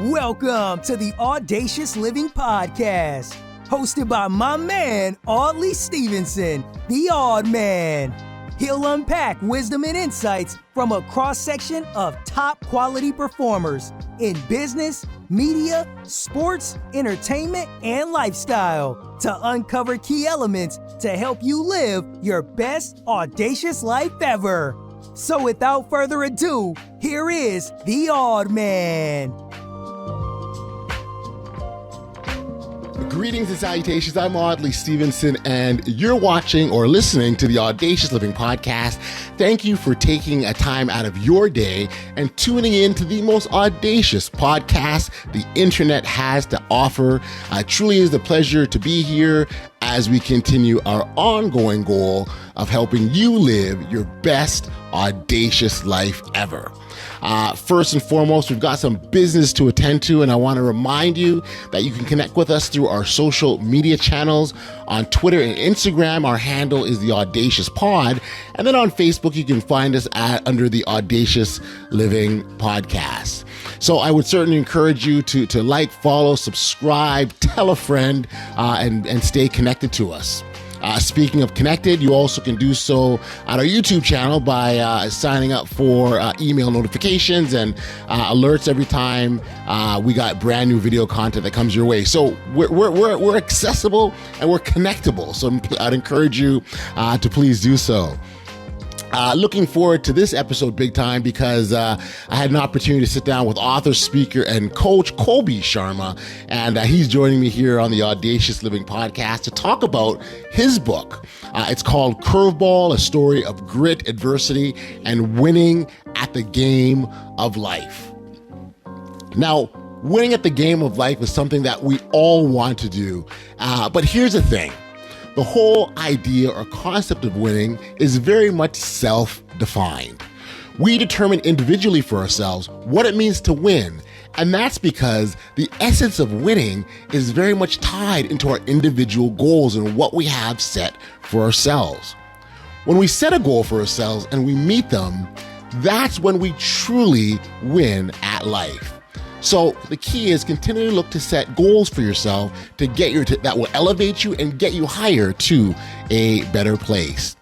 Welcome to the Audacious Living Podcast, hosted by my man, Audley Stevenson, the Odd Man. He'll unpack wisdom and insights from a cross-section of top quality performers in business, media, sports, entertainment, and lifestyle to uncover key elements to help you live your best audacious life ever. So without further ado, here is the Odd Man. Greetings and salutations. I'm Audley Stevenson, and you're watching or listening to the Audacious Living Podcast. Thank you for taking a time out of your day and tuning in to the most audacious podcast the internet has to offer. It truly is a pleasure to be here as we continue our ongoing goal of helping you live your best audacious life ever. First and foremost, we've got some business to attend to, and I want to remind you that you can connect with us through our social media channels. On Twitter and Instagram, our handle is the Audacious Pod, and then on Facebook, you can find us under the Audacious Living Podcast. So I would certainly encourage you to like, follow, subscribe, tell a friend, and stay connected to us. Speaking of connected, you also can do so at our YouTube channel by signing up for email notifications and alerts every time we got brand new video content that comes your way. So we're accessible and we're connectable. So I'd encourage you to please do so. Looking forward to this episode big time because I had an opportunity to sit down with author, speaker, and coach Colby Sharma, and he's joining me here on the Audacious Living Podcast to talk about his book. It's called Curveball, a story of grit, adversity, and winning at the game of life. Now, winning at the game of life is something that we all want to do, but here's the thing. The whole idea or concept of winning is very much self-defined. We determine individually for ourselves what it means to win, and that's because the essence of winning is very much tied into our individual goals and what we have set for ourselves. When we set a goal for ourselves and we meet them, that's when we truly win at life. So the key is continually look to set goals for yourself to get that will elevate you and get you higher to a better place.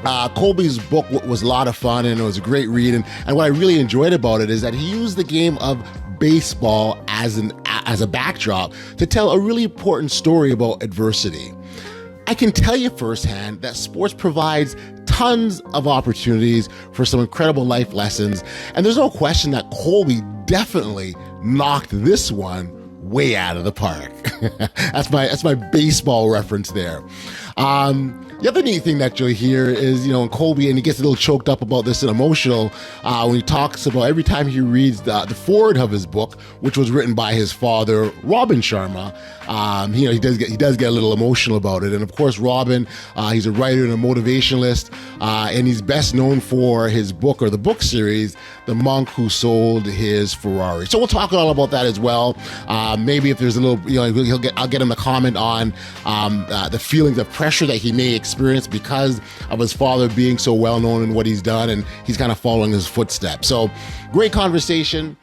Colby's book was a lot of fun and it was a great read. And what I really enjoyed about it is that he used the game of baseball as a backdrop to tell a really important story about adversity. I can tell you firsthand that sports provides tons of opportunities for some incredible life lessons. And there's no question that Colby definitely knocked this one way out of the park. That's my baseball reference there. The other neat thing that you'll hear is, in Colby, and he gets a little choked up about this and emotional when he talks about every time he reads the foreword of his book, which was written by his father, Robin Sharma. He does get a little emotional about it. And of course, Robin, he's a writer and a motivationalist, and he's best known for his book or the book series, The Monk Who Sold His Ferrari. So we'll talk all about that as well. Maybe if there's a little, I'll get him to comment on the feelings of pressure that he may experience because of his father being so well known in what he's done, and he's kind of following his footsteps. So great conversation.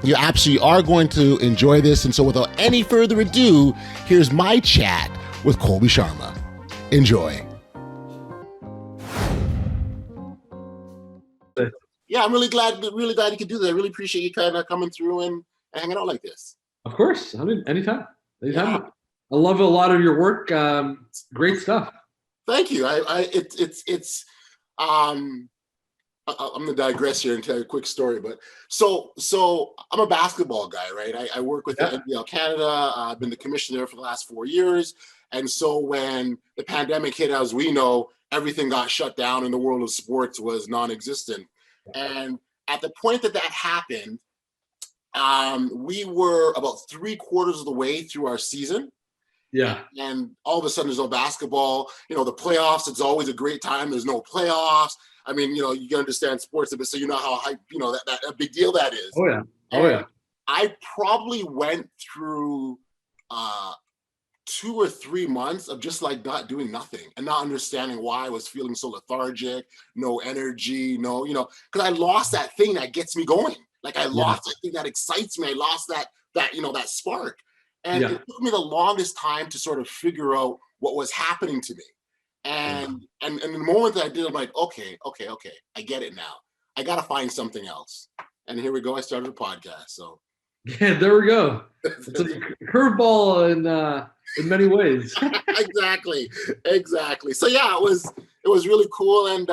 You absolutely are going to enjoy this. And so without any further ado, here's my chat with Colby Sharma. Enjoy. Yeah, I'm really glad you could do that. I really appreciate you kind of coming through and hanging out like this. Of course. Anytime. Yeah. I love a lot of your work. Great stuff. Thank you. I'm gonna digress here and tell you a quick story, but so I'm a basketball guy, right? I work with the NBL Canada. I've been the commissioner there for the last 4 years, and so when the pandemic hit, as we know, everything got shut down, and the world of sports was non-existent. And at the point that happened, we were about 3/4 of the way through our season. Yeah. And all of a sudden, there's no basketball. The playoffs. It's always a great time. There's no playoffs. I mean, you can understand sports a bit, so you know how hype, that a big deal that is. Oh yeah. I probably went through 2 or 3 months of just like not doing nothing and not understanding why I was feeling so lethargic, no energy, because I lost that thing that gets me going, Like I lost that thing that excites me. I lost that that spark. And it took me the longest time to sort of figure out what was happening to me. And the moment that I did, I'm like, okay, I get it now. I got to find something else. And here we go. I started a podcast. So yeah, there we go. It's a curveball in many ways. exactly. So yeah, it was really cool. And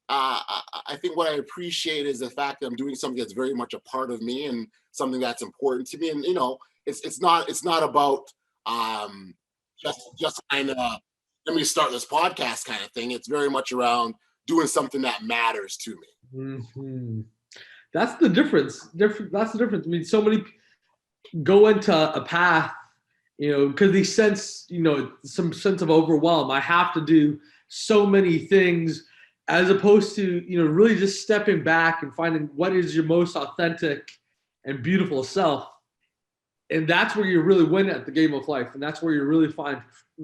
I think what I appreciate is the fact that I'm doing something that's very much a part of me and something that's important to me. And it's not about just kind of let me start this podcast kind of thing. It's very much around doing something that matters to me. Mm-hmm. That's the difference. That's the difference. I mean, so many go into a path, because they sense, some sense of overwhelm. I have to do so many things, as opposed to, really just stepping back and finding what is your most authentic and beautiful self. And that's where you really win at the game of life. And that's where you really find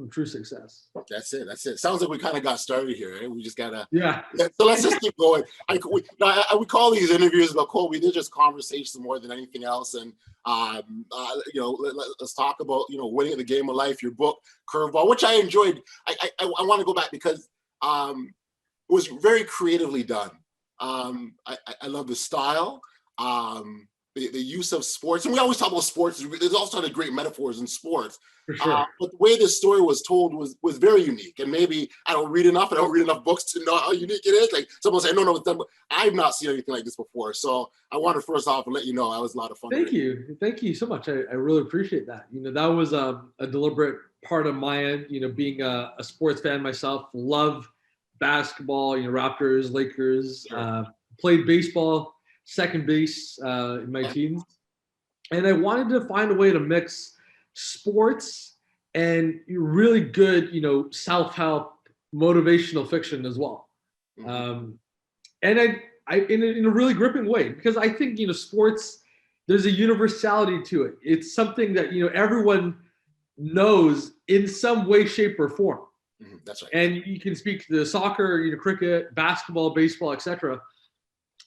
true success. That's it. Sounds like we kind of got started here. Right? We just gotta. Yeah. So let's just keep going. We call these interviews about Colby. They're just conversations more than anything else. And let's talk about winning at the game of life. Your book, Curveball, which I enjoyed. I want to go back because it was very creatively done. I love the style. The use of sports, and we always talk about sports. There's all sorts of great metaphors in sports. For sure. But the way this story was told was very unique. And maybe I don't read enough books to know how unique it is. Like someone say, no, it's done. I've not seen anything like this before. So I want to first off let you know that was a lot of fun. Thank you so much. I really appreciate that. That was a deliberate part of my end. Being a sports fan myself, love basketball. Raptors, Lakers. Sure. Played baseball, second base in my teens, and I wanted to find a way to mix sports and really good, self-help, motivational fiction as well, and I in a really gripping way, because I think sports, there's a universality to it. It's something that everyone knows in some way, shape, or form. That's right. And you can speak to soccer, cricket, basketball, baseball, etc.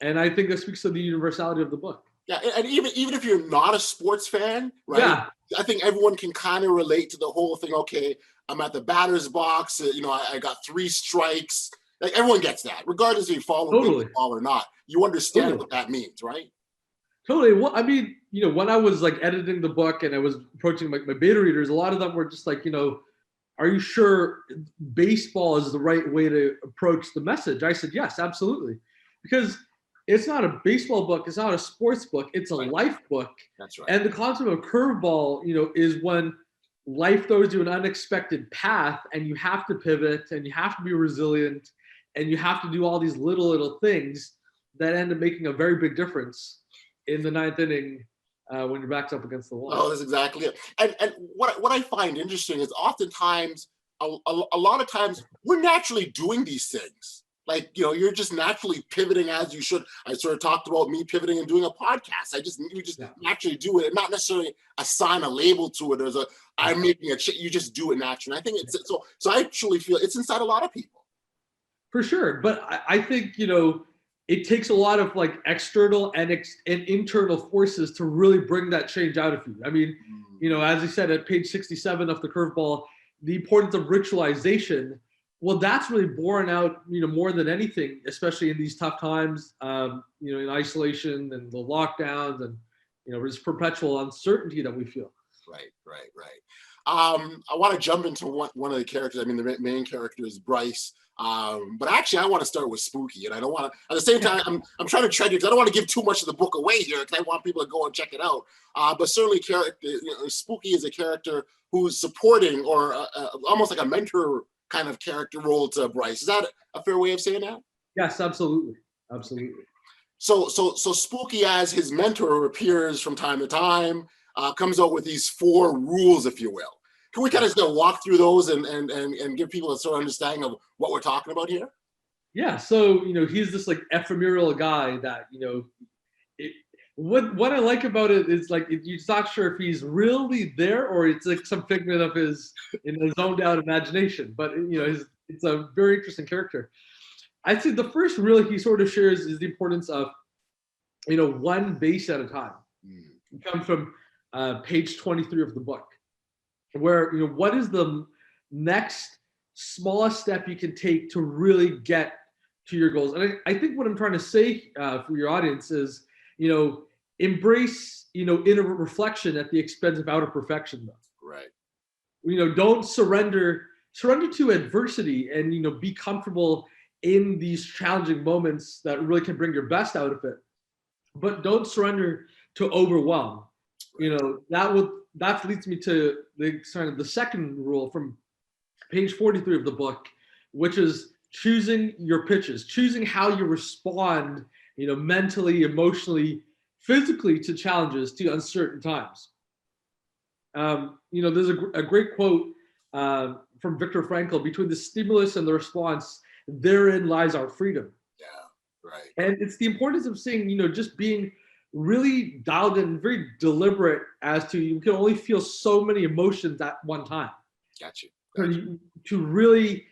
And I think that speaks to the universality of the book. Yeah, and even if you're not a sports fan, right? Yeah. I think everyone can kind of relate to the whole thing. Okay, I'm at the batter's box. I got 3 strikes. Like everyone gets that, regardless if you follow baseball or not. You understand what that means, right? Totally. Well, I mean, when I was like editing the book and I was approaching my beta readers, a lot of them were just like, are you sure baseball is the right way to approach the message? I said, yes, absolutely, because it's not a baseball book. It's not a sports book. It's a life book. That's right. And the concept of curveball, is when life throws you an unexpected path and you have to pivot and you have to be resilient and you have to do all these little things that end up making a very big difference in the 9th inning when your back's up against the wall. Oh, that's exactly it. And what I find interesting is oftentimes, a lot of times, we're naturally doing these things. Like, you're just naturally pivoting as you should. I sort of talked about me pivoting and doing a podcast. You just naturally do it and not necessarily assign a label to it. I'm making a change. You just do it naturally. And I think so I truly feel it's inside a lot of people. For sure. But I think, it takes a lot of like external and internal forces to really bring that change out of you. I mean, as I said at page 67 of the Curveball, the importance of ritualization. Well, that's really borne out, more than anything, especially in these tough times, in isolation and the lockdowns and, this perpetual uncertainty that we feel. Right. I want to jump into one of the characters. I mean, the main character is Bryce. But actually, I want to start with Spooky, and I don't want to. At the same time, I'm trying to tread you because I don't want to give too much of the book away here because I want people to go and check it out. But certainly, Spooky is a character who's supporting or almost like a mentor kind of character role to Bryce. Is that a fair way of saying that? Yes, absolutely. So Spooky, as his mentor, appears from time to time, comes out with these 4 rules, if you will. Can we kind of still walk through those and give people a sort of understanding of what we're talking about here? Yeah. So, he's this like ephemeral guy that, what I like about it is like, you're not sure if he's really there or it's like some figment of his zoned out imagination, but it's a very interesting character. I'd say the first rule he sort of shares is the importance of one base at a time. It comes from page 23 of the book, where what is the next smallest step you can take to really get to your goals. And I think what I'm trying to say for your audience is, embrace inner reflection at the expense of outer perfection, though. Right. Don't surrender to adversity, and be comfortable in these challenging moments that really can bring your best out of it. But don't surrender to overwhelm. That leads me to the second rule from page 43 of the book, which is choosing your pitches, choosing how you respond, mentally, emotionally, physically to challenges, to uncertain times. There's a great quote from Viktor Frankl: between the stimulus and the response, therein lies our freedom. Yeah, right. And it's the importance of saying, just being really dialed in, very deliberate as to you can only feel so many emotions at one time. Got you. To really,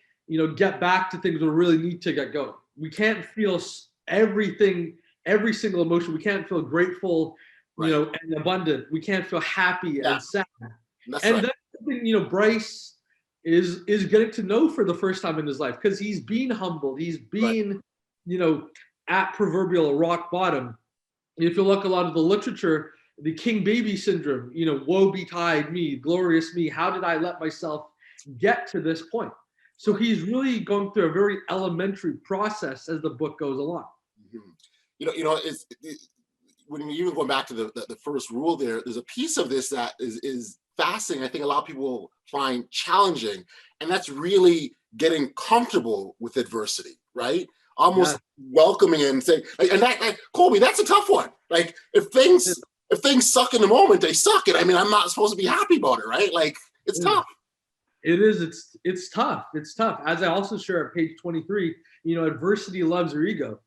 get back to things we really need to get going. We can't feel everything, every single emotion. We can't feel grateful, right. And abundant. We can't feel happy and sad. That's and right. That's something, Bryce is getting to know for the first time in his life, because he's being humbled. He's being, at proverbial rock bottom. If you look a lot of the literature, the king baby syndrome, woe betide me, glorious me. How did I let myself get to this point? So he's really going through a very elementary process as the book goes along. When you even going back to the first rule there's a piece of this that is fascinating. I think a lot of people find challenging, and that's really getting comfortable with adversity, right? Almost welcoming it and saying, Colby, that's a tough one. Like if things suck in the moment, they suck. And I'm not supposed to be happy about it, right? Like it's tough. It is. It's tough. It's tough. As I also share at page 23, adversity loves your ego.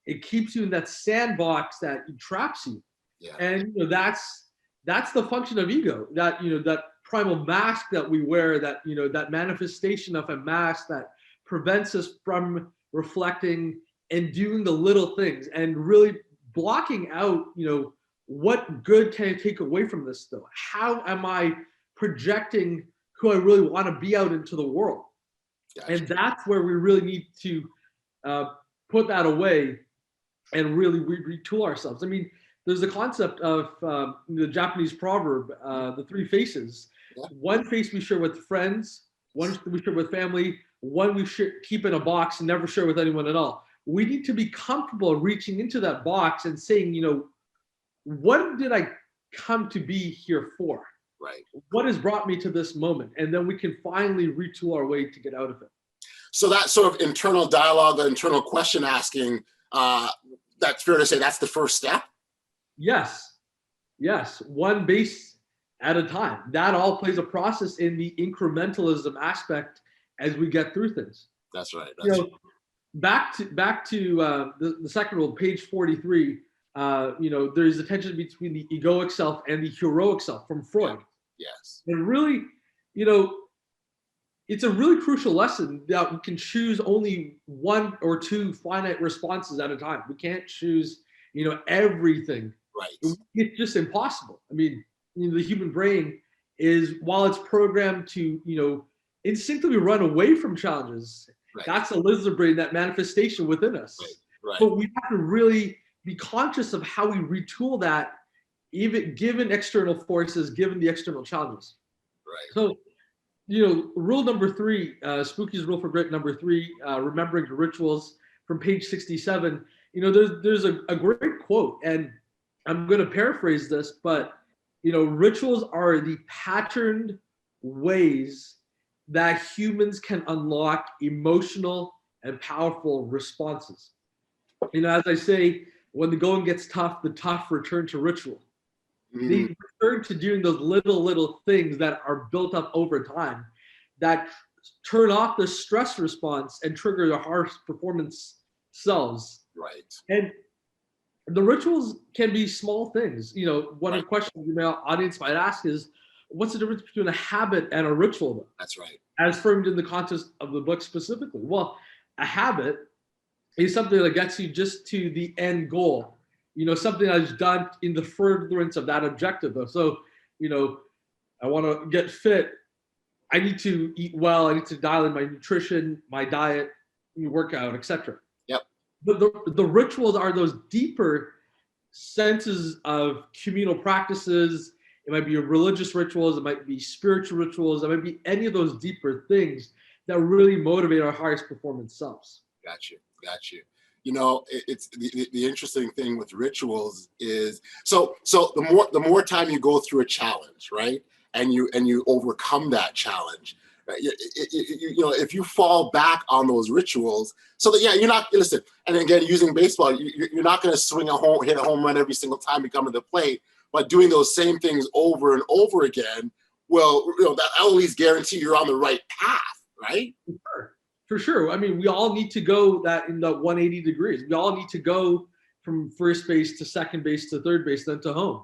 It keeps you in that sandbox that traps you. Yeah. And that's the function of ego. That that primal mask that we wear. That that manifestation of a mask that prevents us from reflecting and doing the little things, and really blocking out. What good can I take away from this, though? How am I projecting who I really want to be out into the world? Gotcha. And that's where we really need to put that away and really retool ourselves. There's the concept of the Japanese proverb, the three faces. Yeah. One face we share with friends, one we share with family, one we keep in a box and never share with anyone at all. We need to be comfortable reaching into that box and saying, what did I come to be here for? Right. What has brought me to this moment? And then we can finally retool our way to get out of it. So that sort of internal dialogue, or internal question asking, that's fair to say that's the first step? Yes. One base at a time. That all plays a process in the incrementalism aspect as we get through things. That's right. Back to the second rule, page 43. There's a tension between the egoic self and the heroic self from Freud. Yes. And really, it's a really crucial lesson that we can choose only one or two finite responses at a time. We can't choose, everything. Right. It's just impossible. The human brain is, while it's programmed to, instinctively run away from challenges, right. That's a lizard brain, that manifestation within us. Right. But we have to really be conscious of how we retool that, even given external forces, given the external challenges. Right. So, rule number 3, Spooky's rule for grit number 3, remembering the rituals, from page 67. There's a great quote, and I'm going to paraphrase this, but rituals are the patterned ways that humans can unlock emotional and powerful responses. As I say, when the going gets tough, the tough return to ritual. Mm-hmm. They return to doing those little things that are built up over time, that turn off the stress response and trigger the harsh performance cells. Right. And the rituals can be small things. One of the questions the audience might ask is, what's the difference between a habit and a ritual, though? That's right. As framed in the context of the book specifically. Well, a habit is something that gets you just to the end goal. something I've done in the furtherance of that objective though. So, I want to get fit. I need to eat well. I need to dial in my nutrition, my diet, workout, etc. Yep. But the rituals are those deeper senses of communal practices. It might be religious rituals. It might be spiritual rituals. It might be any of those deeper things that really motivate our highest performance selves. Got you. It's the interesting thing with rituals is so the more time you go through a challenge, right, and you overcome that challenge, right, if you fall back on those rituals, so that you're not, listen, and again, using baseball, you're not going to hit a home run every single time you come to the plate, but doing those same things over and over again will, that at least guarantee you're on the right path, right? For sure. I mean, we all need to go that in the 180 degrees. We all need to go from first base to second base to third base, then to home.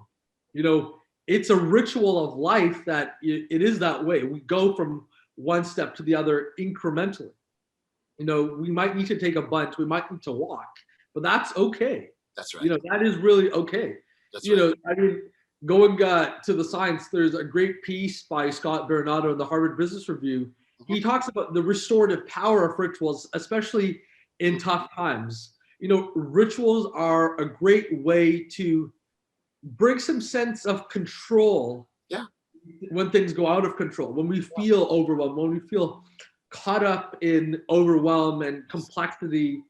It's a ritual of life that it is that way. We go from one step to the other incrementally. We might need to take a bunt, we might need to walk, but that's okay. That's right. That is really okay. That's right. I mean, going to the science, there's a great piece by Scott Bernardo in the Harvard Business Review. He talks about the restorative power of rituals, especially in tough times. Rituals are a great way to bring some sense of control. Yeah. When things go out of control, when we feel overwhelmed, when we feel caught up in overwhelm and complexity,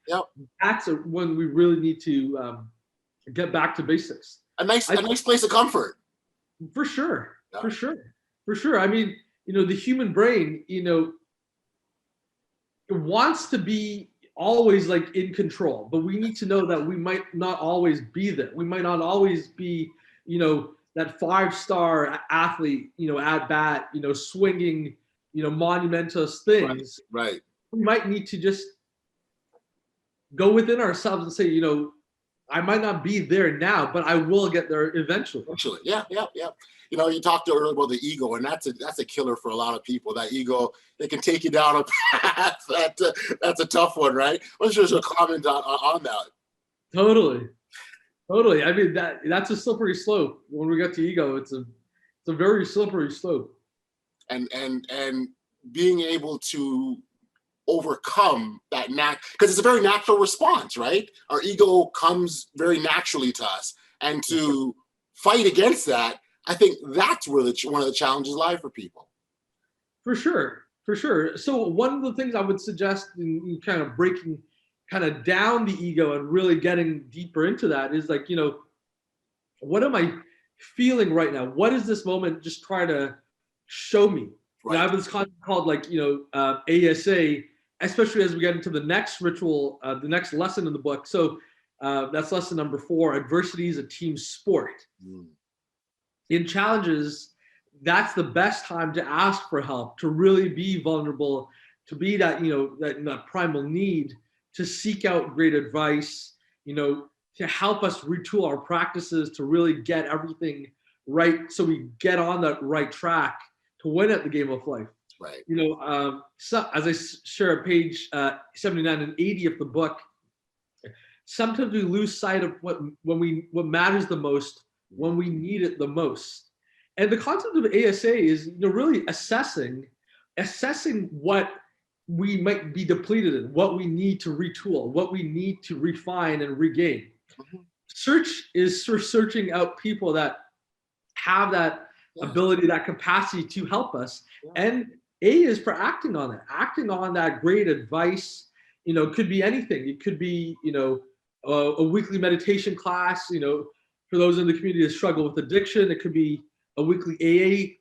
that's when we really need to get back to basics. A nice place of comfort. For sure. I mean, the human brain, it wants to be always like in control, but we need to know that we might not always be there. We might not always be, that 5-star athlete, at bat, swinging, monumentous things. Right. We might need to just go within ourselves and say, I might not be there now, but I will get there eventually. Yeah. You talked earlier about the ego, and that's a killer for a lot of people. That ego, it can take you down a path. That's a tough one, right? What's your comment on that? Totally. I mean, that's a slippery slope. When we get to ego, it's a very slippery slope. And being able to overcome that because it's a very natural response, right? Our ego comes very naturally to us, and to fight against that, I think that's where one of the challenges lie for people. For sure. So one of the things I would suggest in kind of breaking down the ego and really getting deeper into that is like, what am I feeling right now? What is this moment just trying to show me? Right. I have this concept called ASA, especially as we get into the next ritual, the next lesson in the book. So that's lesson number 4, adversity is a team sport. In challenges, that's the best time to ask for help, to really be vulnerable, to be that, that primal need, to seek out great advice, to help us retool our practices, to really get everything right so we get on that right track to win at the game of life. Right. So as I share at page 79 and 80 of the book, sometimes we lose sight of what matters the most when we need it the most. And the concept of ASA is really assessing what we might be depleted in, what we need to retool, what we need to refine and regain. Search is for searching out people that have that ability, that capacity to help us. And A is for acting on that great advice. Could be anything. It could be, a weekly meditation class, for those in the community that struggle with addiction. It could be a weekly AA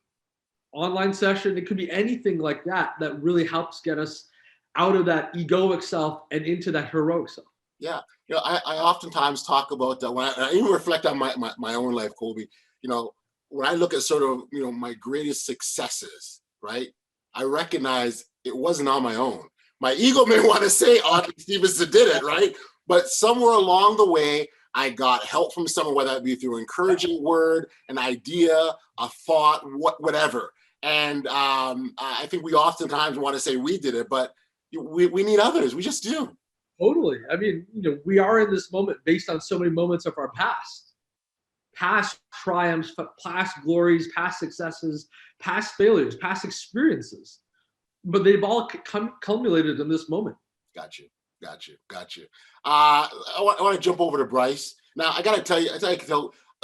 online session. It could be anything like that really helps get us out of that egoic self and into that heroic self. Yeah. I oftentimes talk about that when I even reflect on my own life, Colby. When I look at sort of, my greatest successes, right? I recognize it wasn't on my own. My ego may want to say, Stevenson did it, right? But somewhere along the way, I got help from someone, whether it be through an encouraging word, an idea, a thought, whatever. And I think we oftentimes want to say we did it, but we need others. We just do. Totally. I mean, we are in this moment based on so many moments of our past triumphs, past glories, past successes, past failures, past experiences. But they've all culminated in this moment. Got you. I want to jump over to Bryce. Now I gotta tell you,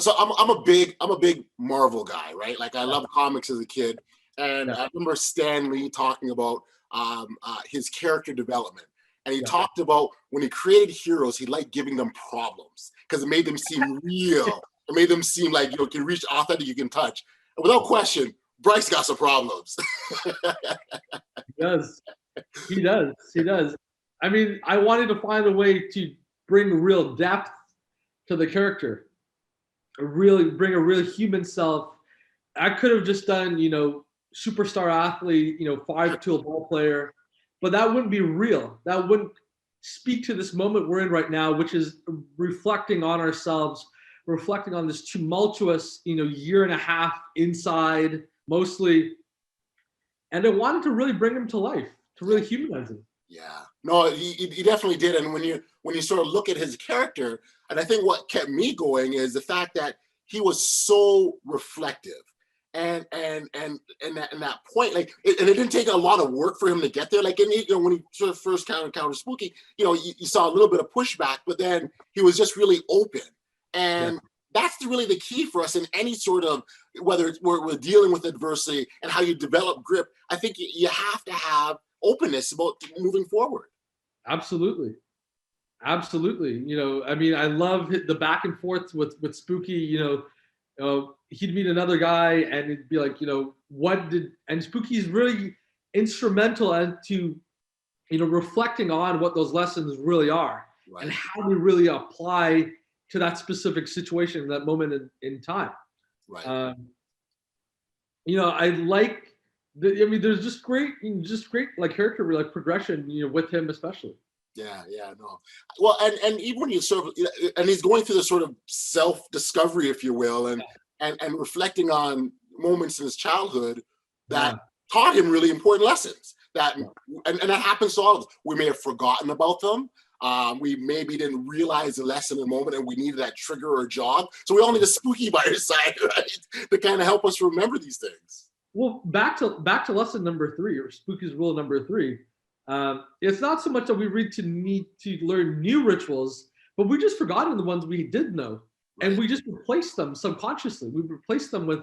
so I'm a big Marvel guy, right? Like I love comics as a kid, and I remember Stan Lee talking about his character development, and he talked about when he created heroes, he liked giving them problems because it made them seem real. It made them seem like you can reach authentic, you can touch. And without question, Bryce got some problems. He does. I mean, I wanted to find a way to bring real depth to the character, bring a real human self. I could have just done, superstar athlete, 5-tool ball player, but that wouldn't be real. That wouldn't speak to this moment we're in right now, which is reflecting on ourselves, reflecting on this tumultuous, year and a half inside mostly. And I wanted to really bring him to life, to really humanize him. Yeah, no, he definitely did. And when you sort of look at his character, and I think what kept me going is the fact that he was so reflective, and that point, like, and it didn't take a lot of work for him to get there. Like, when he sort of first encountered Spooky, you saw a little bit of pushback, but then he was just really open, and that's really the key for us in any sort of, whether it's we're dealing with adversity and how you develop grip. I think you have to have openness about moving forward. Absolutely. I mean, I love the back and forth with Spooky. He'd meet another guy and it'd be like, and Spooky's really instrumental into, reflecting on what those lessons really are, right, and how we really apply to that specific situation, that moment in time. Right. I like. There's just great like character like progression, with him especially. Yeah, no. Well, and even when you sort of, and he's going through this sort of self-discovery, if you will, and reflecting on moments in his childhood that taught him really important lessons. And that happens to all of us. We may have forgotten about them. We maybe didn't realize the lesson in the moment, and we needed that trigger or jog. So we all need a Spooky by our side, right, to kind of help us remember these things. Well, back to lesson number 3, or Spooky's rule number 3. It's not so much that we need to learn new rituals, but we just forgotten the ones we did know, right, and we just replaced them subconsciously. We replaced them with,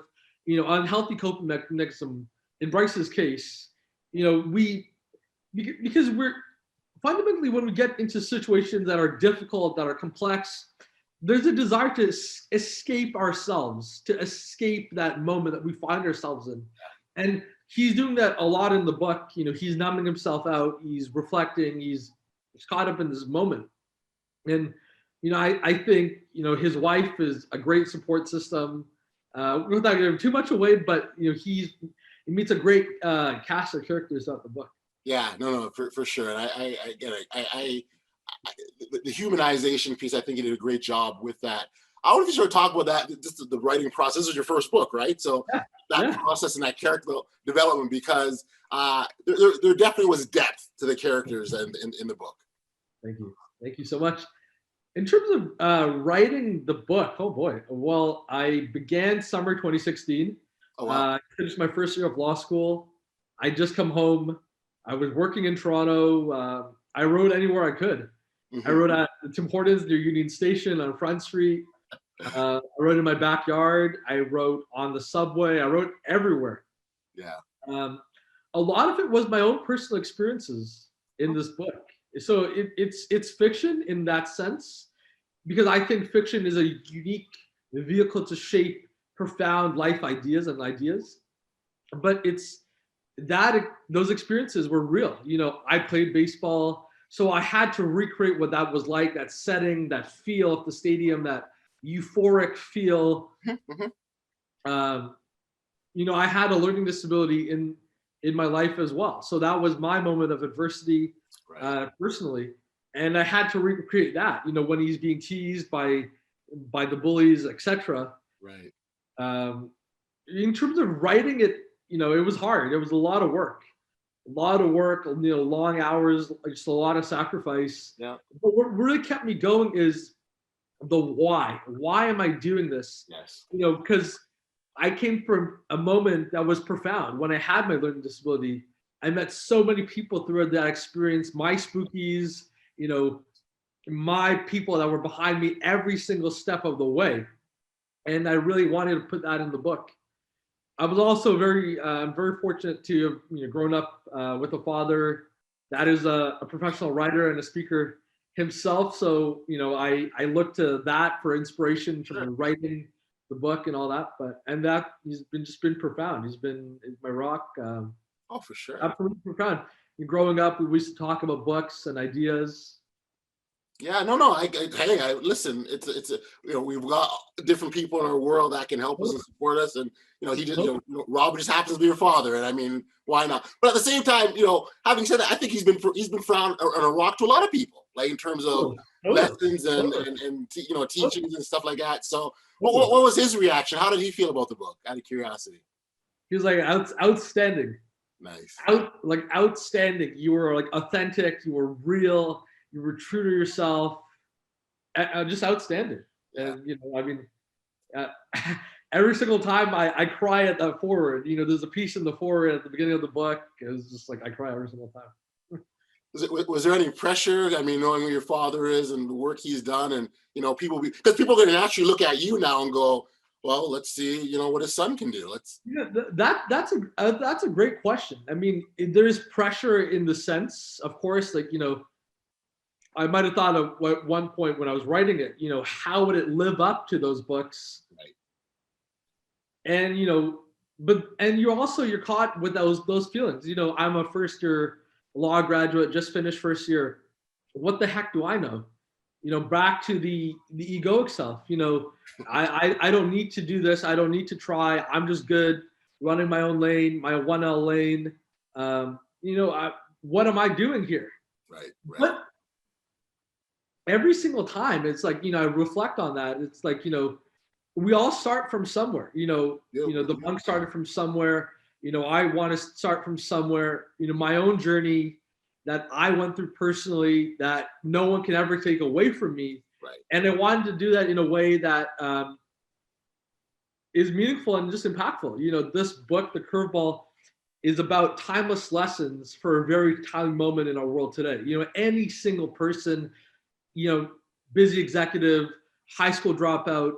unhealthy coping mechanism. In Bryce's case, because we're fundamentally, when we get into situations that are difficult, that are complex, there's a desire to escape ourselves, to escape that moment that we find ourselves in. And he's doing that a lot in the book. He's numbing himself out. He's reflecting. He's caught up in this moment. And, I think, his wife is a great support system. Without giving too much away, but, he meets a great cast of characters throughout the book. Yeah, no, for sure. And I get it. The humanization piece, I think you did a great job with that. I want to sort of talk about that, just the writing process. This is your first book, right? So that process and that character development, because there definitely was depth to the characters in the book. Thank you so much. In terms of writing the book, oh boy. Well, I began summer 2016. Oh, wow. I finished my first year of law school. I just come home. I was working in Toronto. I wrote anywhere I could. Mm-hmm. I wrote at Tim Hortons near Union Station on Front Street. I wrote in my backyard. I wrote on the subway. I wrote everywhere. Yeah. A lot of it was my own personal experiences in this book. So it's fiction in that sense, because I think fiction is a unique vehicle to shape profound life ideas. But it's that those experiences were real. I played baseball, so I had to recreate what that was like, that setting, that feel of the stadium, that euphoric feel. Mm-hmm. I had a learning disability in my life as well, so that was my moment of adversity, right, personally, and I had to recreate that. When he's being teased by the bullies, etc. Right. In terms of writing it, it was hard. It was a lot of work. a lot of work, long hours, just a lot of sacrifice. Yeah. But what really kept me going is the why. Why am I doing this? Yes. Because I came from a moment that was profound. When I had my learning disability, I met so many people throughout that experience, my spookies, my people that were behind me every single step of the way. And I really wanted to put that in the book. I was also very fortunate to have grown up with a father that is a professional writer and a speaker himself. So I look to that for inspiration for writing the book and all that. And that he's been profound. He's been my rock. Oh, for sure. Absolutely profound. And growing up, we used to talk about books and ideas. Yeah, no. I listen. It's we've got different people in our world that can help us and support us, and he just Robert just happens to be your father, and I mean, why not? But at the same time, having said that, I think he's been found on a rock to a lot of people, like in terms of lessons and teachings and stuff like that. So, what was his reaction? How did he feel about the book? Out of curiosity. He was like outstanding. Nice. Outstanding. You were like authentic. You were real. You were true to yourself. Just outstanding. And every single time I cry at that forward. There's a piece in the forward at the beginning of the book. It was just like I cry every single time. Was there any pressure? I mean, knowing who your father is and the work he's done, and because people are going to actually look at you now and go, well, let's see, what his son can do. That's a great question. I mean, there is pressure in the sense, of course, like I might have thought of at one point when I was writing it, how would it live up to those books? Right. And you're caught with those feelings. I'm a first year law graduate, just finished first year. What the heck do I know? Back to the egoic self. I don't need to do this. I don't need to try. I'm just good running my own lane, my 1L lane. What am I doing here? Right. But every single time it's like, I reflect on that. It's like, we all start from somewhere, the monk started from somewhere, I want to start from somewhere, my own journey that I went through personally that no one can ever take away from me. Right. And I wanted to do that in a way that is meaningful and just impactful. This book, The Curveball, is about timeless lessons for a very timely moment in our world today. Any single person, busy executive, high school dropout,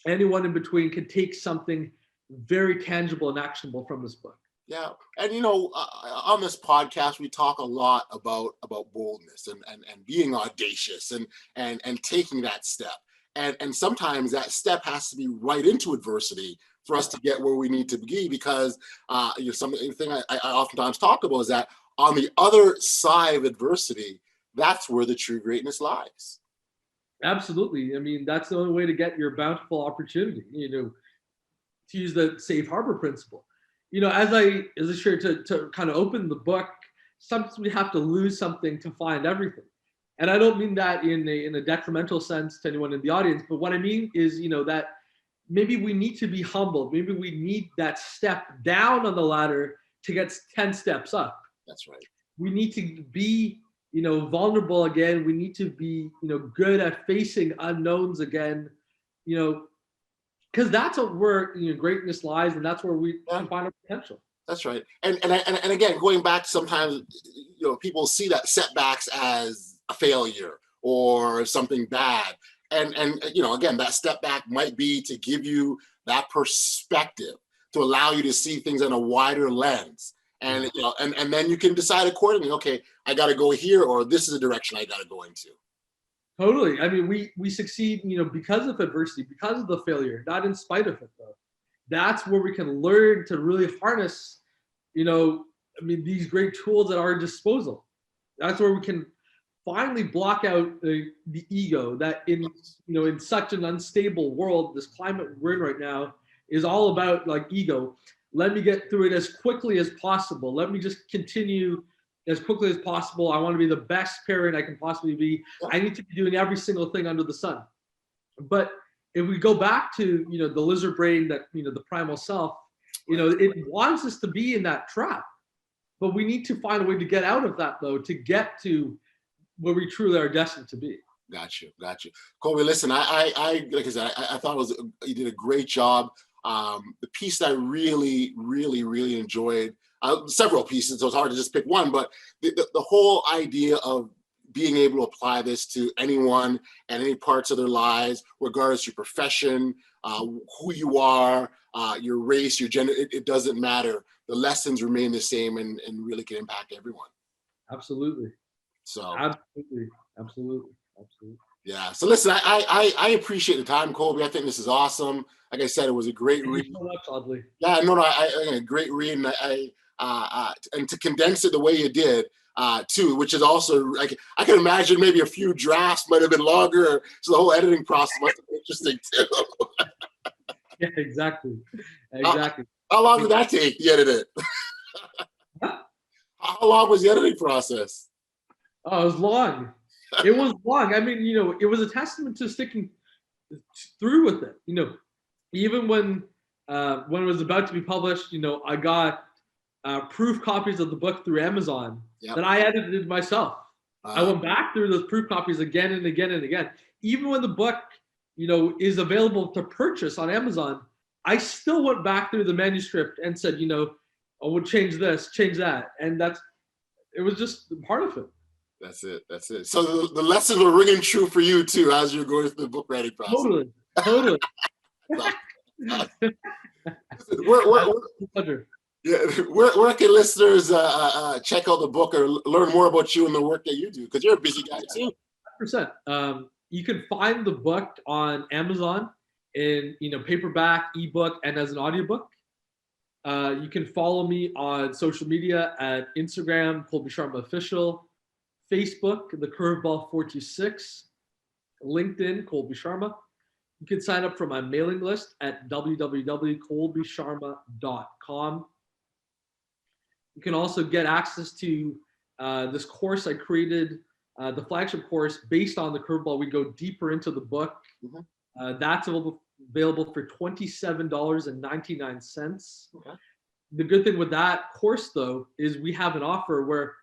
anyone in between can take something very tangible and actionable from this book. Yeah, and on this podcast we talk a lot about boldness and being audacious and taking that step, and sometimes that step has to be right into adversity for us to get where we need to be, because something I oftentimes talk about is that on the other side of adversity, that's where the true greatness lies. Absolutely. I mean, that's the only way to get your bountiful opportunity, to use the safe harbor principle. As I shared to kind of open the book, sometimes we have to lose something to find everything. And I don't mean that in a detrimental sense to anyone in the audience, but what I mean is, that maybe we need to be humbled. Maybe we need that step down on the ladder to get 10 steps up. That's right. We need to be vulnerable again. We need to be, good at facing unknowns again, because that's where greatness lies, and that's where we find our potential. That's right. And again, going back, sometimes people see that setbacks as a failure or something bad, and again, that step back might be to give you that perspective, to allow you to see things in a wider lens. And and then you can decide accordingly. Okay, I got to go here, or this is the direction I got to go into. Totally. I mean, we succeed, because of adversity, because of the failure, not in spite of it, though. That's where we can learn to really harness, these great tools at our disposal. That's where we can finally block out the ego that in such an unstable world, this climate we're in right now is all about like ego. Let me get through it as quickly as possible. Let me just continue as quickly as possible. I want to be the best parent I can possibly be. I need to be doing every single thing under the sun. But if we go back to, the lizard brain, that, the primal self, it wants us to be in that trap. But we need to find a way to get out of that, though, to get to where we truly are destined to be. Got you. Colby, listen, I like I said, I thought you did a great job. The piece that I really, really, really enjoyed, several pieces, so it's hard to just pick one, but the whole idea of being able to apply this to anyone and any parts of their lives, regardless of your profession, who you are, your race, your gender, it doesn't matter. The lessons remain the same and really can impact everyone. Absolutely. So Absolutely. Yeah. So listen, I appreciate the time, Colby. I think this is awesome. Like I said, it was a great read. Thank you so much, Audley. Yeah, no, a great read, and and to condense it the way you did, too, which is also like I can imagine maybe a few drafts might have been longer, so the whole editing process must have been interesting too. Yeah, exactly. How long did that take? You edit it? How long was the editing process? Oh, it was long. It was long. I mean, it was a testament to sticking through with it. Even when it was about to be published, I got proof copies of the book through Amazon that I edited myself. I went back through those proof copies again and again and again. Even when the book, is available to purchase on Amazon, I still went back through the manuscript and said, I would change this, change that, and it was just part of it. That's it. So the lessons were ringing true for you too as you're going through the book writing process. Totally. Where can listeners check out the book or learn more about you and the work that you do? Because you're a busy guy too. 100%. You can find the book on Amazon in paperback, ebook, and as an audiobook. You can follow me on social media at Instagram, Colby Sharma Official, Facebook, the Curveball 426, LinkedIn, Colby Sharma. You can sign up for my mailing list at www.colbysharma.com. You can also get access to this course I created, the flagship course based on the Curveball. We go deeper into the book. That's available for $27.99. Okay. The good thing with that course, though, is we have an offer where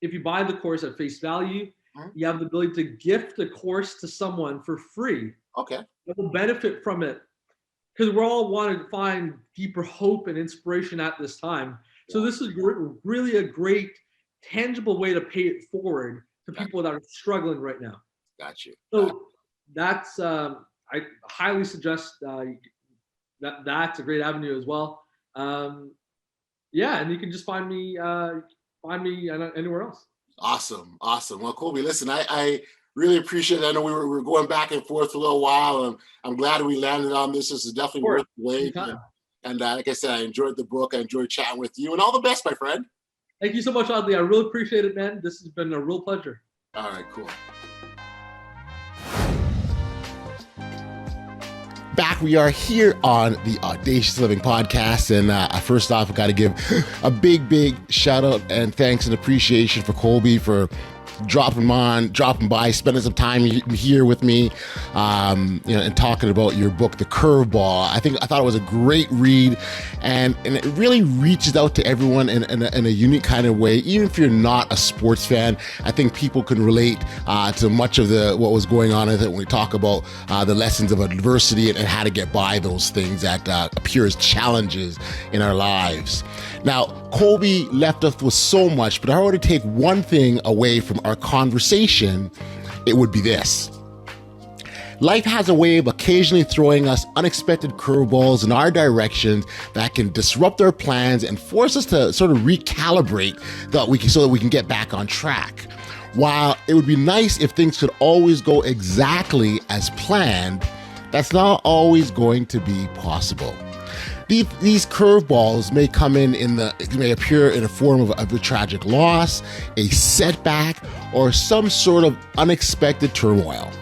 if you buy the course at face value, you have the ability to gift the course to someone for free. Okay. That will benefit from it because we're all wanting to find deeper hope and inspiration at this time. So this is really a great, tangible way to pay it forward to people that are struggling right now. Got you. So that's I highly suggest that's a great avenue as well. And you can just find me anywhere else. Awesome. Well, Colby, listen, I really appreciate it. I know we were going back and forth for a little while, and I'm glad we landed on this. This is definitely worth the wait. And like I said, I enjoyed the book. I enjoyed chatting with you, and all the best, my friend. Thank you so much, Audley. I really appreciate it, man. This has been a real pleasure. All right, cool. Back we are here on the Audacious Living Podcast, and first off, I got to give a big shout out and thanks and appreciation for Colby for dropping by, spending some time here with me, and talking about your book, The Curveball. I thought it was a great read, and it really reaches out to everyone in a unique kind of way. Even if you're not a sports fan, I think people can relate to much of what was going on with it when we talk about the lessons of adversity and how to get by those things that appear as challenges in our lives. Now, Colby left us with so much, but if I were to take one thing away from our conversation, it would be this. Life has a way of occasionally throwing us unexpected curveballs in our directions that can disrupt our plans and force us to sort of recalibrate so that we can get back on track. While it would be nice if things could always go exactly as planned, that's not always going to be possible. These curveballs may come may appear in a form of a tragic loss, a setback, or some sort of unexpected turmoil.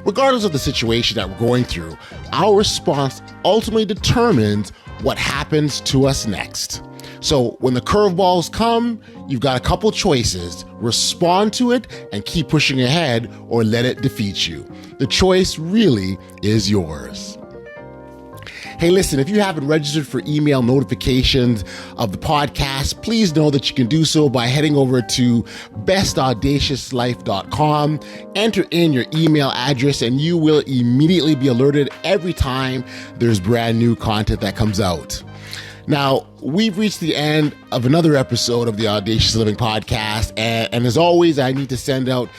Regardless of the situation that we're going through, our response ultimately determines what happens to us next. So when the curveballs come, you've got a couple choices. Respond to it and keep pushing ahead, or let it defeat you. The choice really is yours. Hey, listen, if you haven't registered for email notifications of the podcast, please know that you can do so by heading over to bestaudaciouslife.com, enter in your email address, and you will immediately be alerted every time there's brand new content that comes out. Now, we've reached the end of another episode of the Audacious Living Podcast, and as always, I need to send out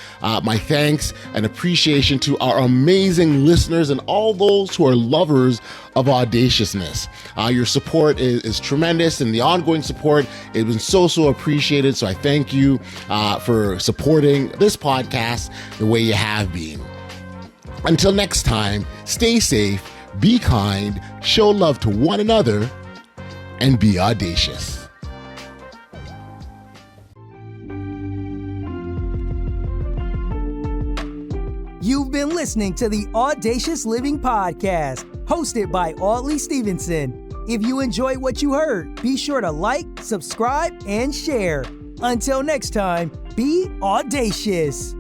my thanks and appreciation to our amazing listeners and all those who are lovers of audaciousness. Your support is tremendous, and the ongoing support has been so appreciated, so I thank you for supporting this podcast the way you have been. Until next time, stay safe, be kind, show love to one another, and be audacious. You've been listening to the Audacious Living Podcast, hosted by Audley Stevenson. If you enjoyed what you heard, be sure to like, subscribe, and share. Until next time, be audacious.